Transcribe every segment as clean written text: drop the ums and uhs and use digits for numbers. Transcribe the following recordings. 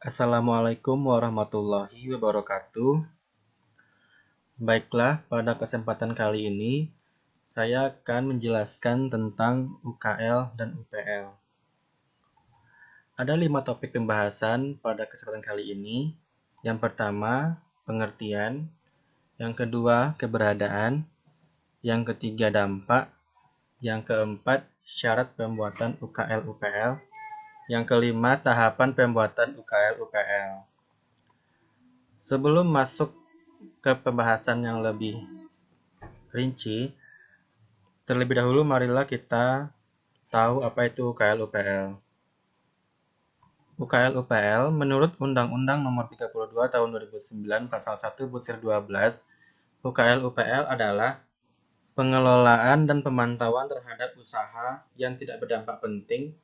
Assalamualaikum warahmatullahi wabarakatuh. Baiklah, pada kesempatan kali ini saya akan menjelaskan tentang UKL dan UPL. Ada 5 topik pembahasan pada kesempatan kali ini. Yang pertama, pengertian. Yang kedua, keberadaan. Yang ketiga, dampak. Yang keempat, syarat pembuatan UKL UPL. Yang kelima, tahapan pembuatan UKL UPL. Sebelum masuk ke pembahasan yang lebih rinci, terlebih dahulu marilah kita tahu apa itu UKL UPL. UKL UPL menurut Undang-Undang Nomor 32 Tahun 2009 Pasal 1 Butir 12, UKL UPL adalah pengelolaan dan pemantauan terhadap usaha yang tidak berdampak penting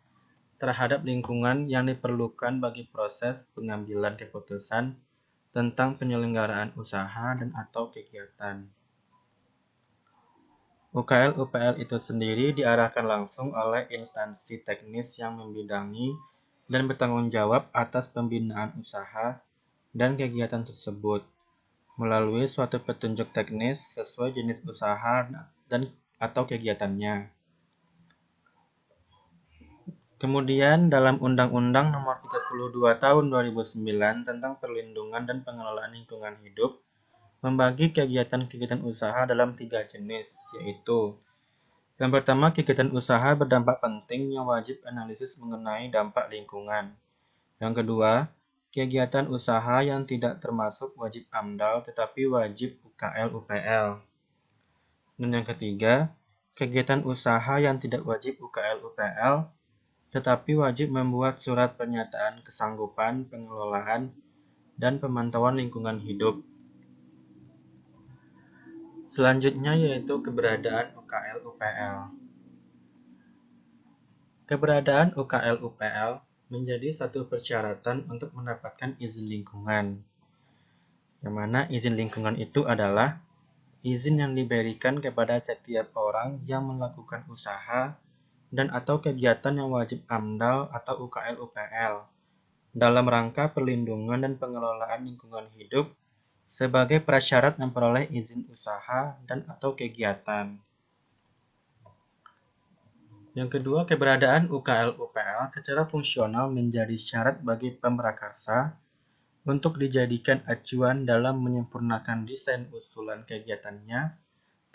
terhadap lingkungan yang diperlukan bagi proses pengambilan keputusan tentang penyelenggaraan usaha dan atau kegiatan. UKL UPL itu sendiri diarahkan langsung oleh instansi teknis yang membidangi dan bertanggung jawab atas pembinaan usaha dan kegiatan tersebut melalui suatu petunjuk teknis sesuai jenis usaha dan atau kegiatannya. Kemudian dalam Undang-Undang Nomor 32 Tahun 2009 tentang Perlindungan dan Pengelolaan Lingkungan Hidup membagi kegiatan-kegiatan usaha dalam 3 jenis, yaitu yang pertama, kegiatan usaha berdampak penting yang wajib analisis mengenai dampak lingkungan. Yang kedua, kegiatan usaha yang tidak termasuk wajib AMDAL tetapi wajib UKL UPL. Dan yang ketiga, kegiatan usaha yang tidak wajib UKL UPL tetapi wajib membuat surat pernyataan kesanggupan pengelolaan dan pemantauan lingkungan hidup. Selanjutnya yaitu keberadaan UKL UPL. Keberadaan UKL UPL menjadi satu persyaratan untuk mendapatkan izin lingkungan. Yang mana izin lingkungan itu adalah izin yang diberikan kepada setiap orang yang melakukan usaha dan atau kegiatan yang wajib AMDAL atau UKL UPL dalam rangka perlindungan dan pengelolaan lingkungan hidup sebagai prasyarat memperoleh izin usaha dan atau kegiatan. Yang kedua, keberadaan UKL UPL secara fungsional menjadi syarat bagi pemrakarsa untuk dijadikan acuan dalam menyempurnakan desain usulan kegiatannya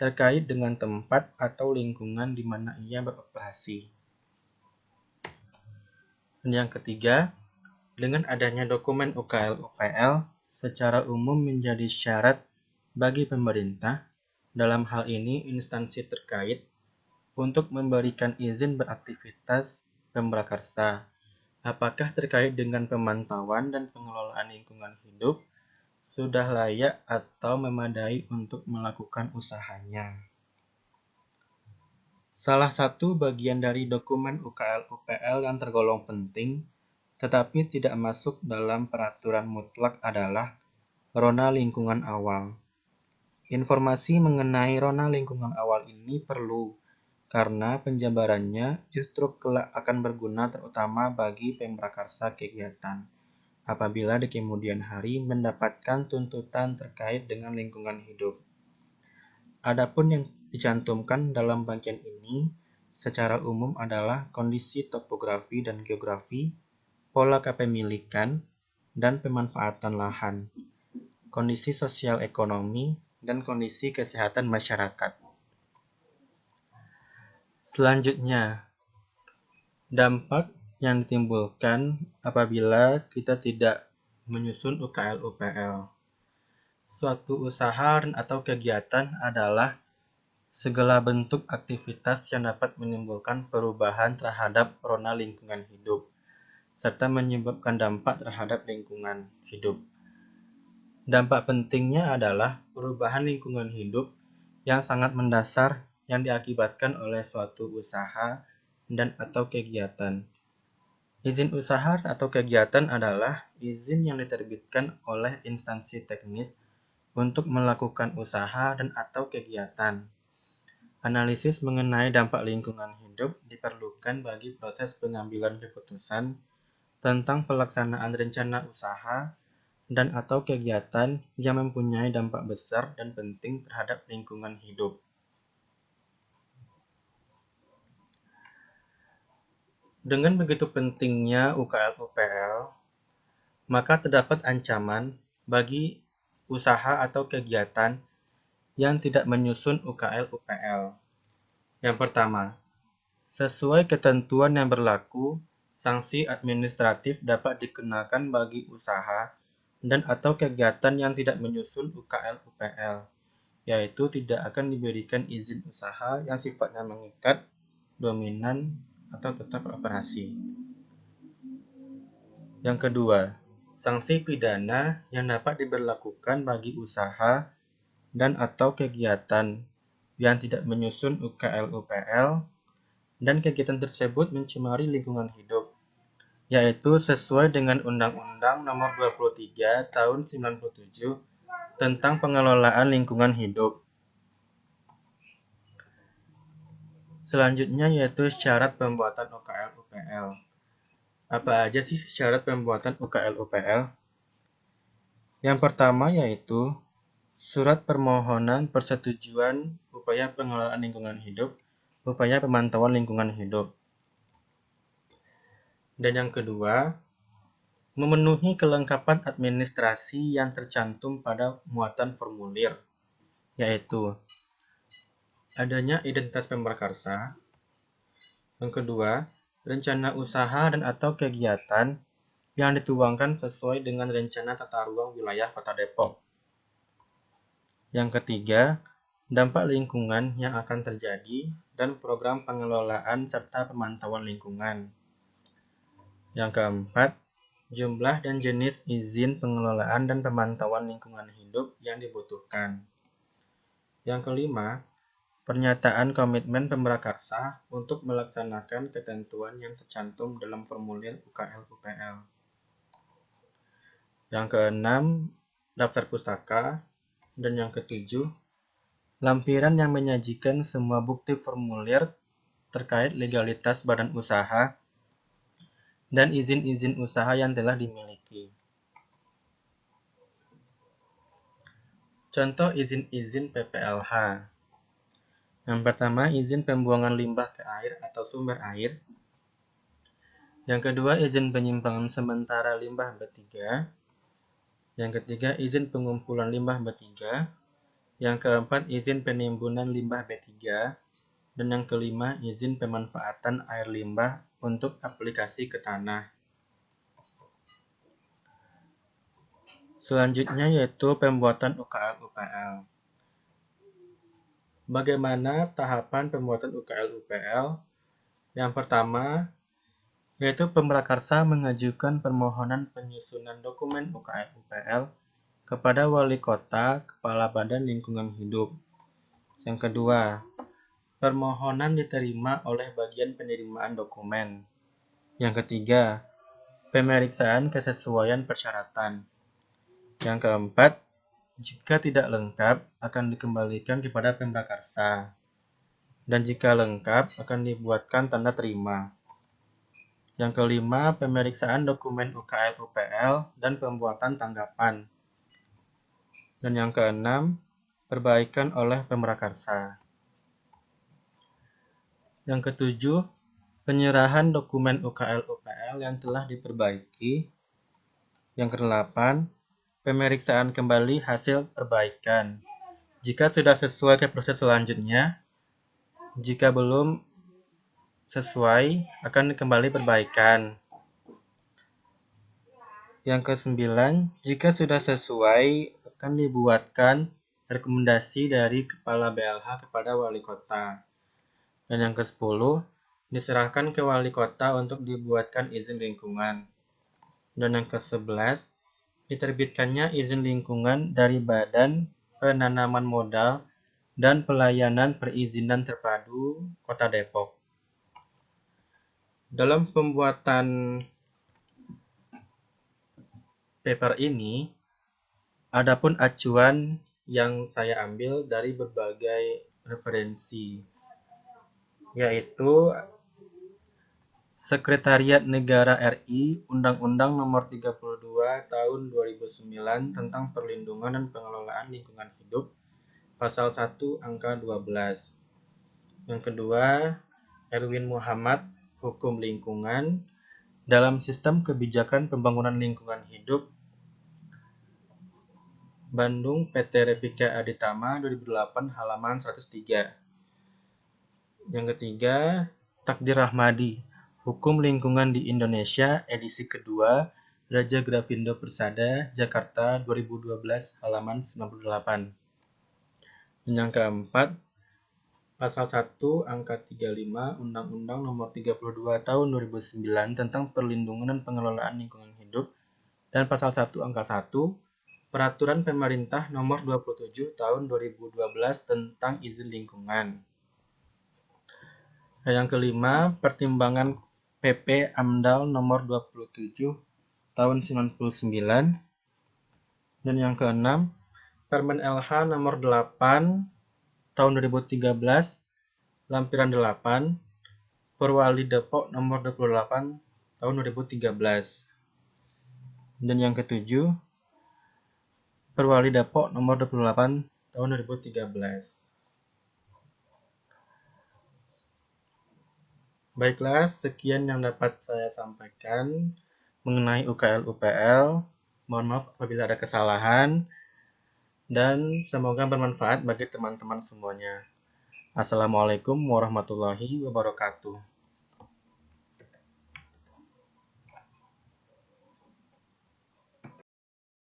terkait dengan tempat atau lingkungan di mana ia beroperasi. Dan yang ketiga, dengan adanya dokumen UKL UPL secara umum menjadi syarat bagi pemerintah, dalam hal ini instansi terkait, untuk memberikan izin beraktivitas pemrakarsa, apakah terkait dengan pemantauan dan pengelolaan lingkungan hidup sudah layak atau memadai untuk melakukan usahanya. Salah satu bagian dari dokumen UKL UPL yang tergolong penting tetapi tidak masuk dalam peraturan mutlak adalah Rona Lingkungan Awal. Informasi mengenai Rona Lingkungan Awal ini perlu karena penjabarannya justru kelak akan berguna terutama bagi pemrakarsa kegiatan apabila di kemudian hari mendapatkan tuntutan terkait dengan lingkungan hidup. Adapun yang dicantumkan dalam bagian ini secara umum adalah kondisi topografi dan geografi, pola kepemilikan dan pemanfaatan lahan, kondisi sosial ekonomi, dan kondisi kesehatan masyarakat. Selanjutnya, dampak yang ditimbulkan apabila kita tidak menyusun UKL UPL. Suatu usaha atau kegiatan adalah segala bentuk aktivitas yang dapat menimbulkan perubahan terhadap rona lingkungan hidup, serta menyebabkan dampak terhadap lingkungan hidup. Dampak pentingnya adalah perubahan lingkungan hidup yang sangat mendasar yang diakibatkan oleh suatu usaha dan atau kegiatan. Izin usaha atau kegiatan adalah izin yang diterbitkan oleh instansi teknis untuk melakukan usaha dan atau kegiatan. Analisis mengenai dampak lingkungan hidup diperlukan bagi proses pengambilan keputusan tentang pelaksanaan rencana usaha dan atau kegiatan yang mempunyai dampak besar dan penting terhadap lingkungan hidup. Dengan begitu pentingnya UKL-UPL, maka terdapat ancaman bagi usaha atau kegiatan yang tidak menyusun UKL-UPL. Yang pertama, sesuai ketentuan yang berlaku, sanksi administratif dapat dikenakan bagi usaha dan atau kegiatan yang tidak menyusun UKL-UPL, yaitu tidak akan diberikan izin usaha yang sifatnya mengikat, dominan, atau tetap operasi. Yang kedua, sanksi pidana yang dapat diberlakukan bagi usaha dan atau kegiatan yang tidak menyusun UKL-UPL dan kegiatan tersebut mencemari lingkungan hidup, yaitu sesuai dengan Undang-Undang Nomor 23 Tahun 97 tentang Pengelolaan Lingkungan Hidup. Selanjutnya yaitu syarat pembuatan UKL-UPL. Apa aja sih syarat pembuatan UKL-UPL? Yang pertama yaitu surat permohonan persetujuan upaya pengelolaan lingkungan hidup, upaya pemantauan lingkungan hidup. Dan yang kedua, memenuhi kelengkapan administrasi yang tercantum pada muatan formulir, yaitu adanya identitas pemrakarsa. Yang kedua, rencana usaha dan atau kegiatan yang dituangkan sesuai dengan rencana tata ruang wilayah Kota Depok. Yang ketiga, dampak lingkungan yang akan terjadi dan program pengelolaan serta pemantauan lingkungan. Yang keempat, jumlah dan jenis izin pengelolaan dan pemantauan lingkungan hidup yang dibutuhkan. Yang kelima, pernyataan komitmen pemrakarsa untuk melaksanakan ketentuan yang tercantum dalam formulir UKL-UPL. Yang keenam, daftar pustaka. Dan yang ketujuh, lampiran yang menyajikan semua bukti formulir terkait legalitas badan usaha dan izin-izin usaha yang telah dimiliki. Contoh izin-izin PPLH. Yang pertama, izin pembuangan limbah ke air atau sumber air. Yang kedua, izin penyimpangan sementara limbah B3. Yang ketiga, izin pengumpulan limbah B3. Yang keempat, izin penimbunan limbah B3. Dan yang kelima, izin pemanfaatan air limbah untuk aplikasi ke tanah. Selanjutnya yaitu pembuatan UKL-UPL. Bagaimana tahapan pembuatan UKL-UPL? Yang pertama, yaitu pemrakarsa mengajukan permohonan penyusunan dokumen UKL-UPL kepada wali kota, kepala badan lingkungan hidup. Yang kedua, permohonan diterima oleh bagian penerimaan dokumen. Yang ketiga, pemeriksaan kesesuaian persyaratan. Yang keempat, jika tidak lengkap akan dikembalikan kepada pemrakarsa. Dan jika lengkap akan dibuatkan tanda terima. Yang kelima, pemeriksaan dokumen UKL-UPL dan pembuatan tanggapan. Dan yang keenam, perbaikan oleh pemrakarsa. Yang ketujuh, penyerahan dokumen UKL-UPL yang telah diperbaiki. Yang kedelapan, pemeriksaan kembali hasil perbaikan. Jika sudah sesuai ke proses selanjutnya, jika belum sesuai akan kembali perbaikan. Yang kesembilan, jika sudah sesuai akan dibuatkan rekomendasi dari Kepala BLH kepada Wali Kota. Dan yang ke-10, diserahkan ke Wali Kota untuk dibuatkan izin lingkungan. Dan yang ke-11, diterbitkannya izin lingkungan dari Badan Penanaman Modal dan Pelayanan Perizinan Terpadu Kota Depok. Dalam pembuatan paper ini, adapun acuan yang saya ambil dari berbagai referensi, yaitu Sekretariat Negara RI Undang-Undang Nomor 32 Tahun 2009 tentang Perlindungan dan Pengelolaan Lingkungan Hidup Pasal 1 Angka 12. Yang kedua, Erwin Muhammad, Hukum Lingkungan dalam Sistem Kebijakan Pembangunan Lingkungan Hidup Bandung PT Revika Aditama 2008 halaman 103. Yang ketiga, Takdir Rahmadi, Hukum Lingkungan di Indonesia edisi kedua Raja Grafindo Persada, Jakarta 2012 halaman 98. Yang keempat, Pasal 1 Angka 35 Undang-Undang Nomor 32 Tahun 2009 tentang Perlindungan dan Pengelolaan Lingkungan Hidup dan Pasal 1 Angka 1 Peraturan Pemerintah Nomor 27 Tahun 2012 tentang Izin Lingkungan. Yang kelima, Pertimbangan PP AMDAL Nomor 27 Tahun 99. Dan yang keenam, Permen LH Nomor 8 Tahun 2013 Lampiran 8 Perwali Depok Nomor 28 Tahun 2013. Dan yang ketujuh, Perwali Depok Nomor 28 Tahun 2013. Baiklah, sekian yang dapat saya sampaikan mengenai UKL UPL. Mohon maaf apabila ada kesalahan dan semoga bermanfaat bagi teman-teman semuanya. Assalamualaikum warahmatullahi wabarakatuh.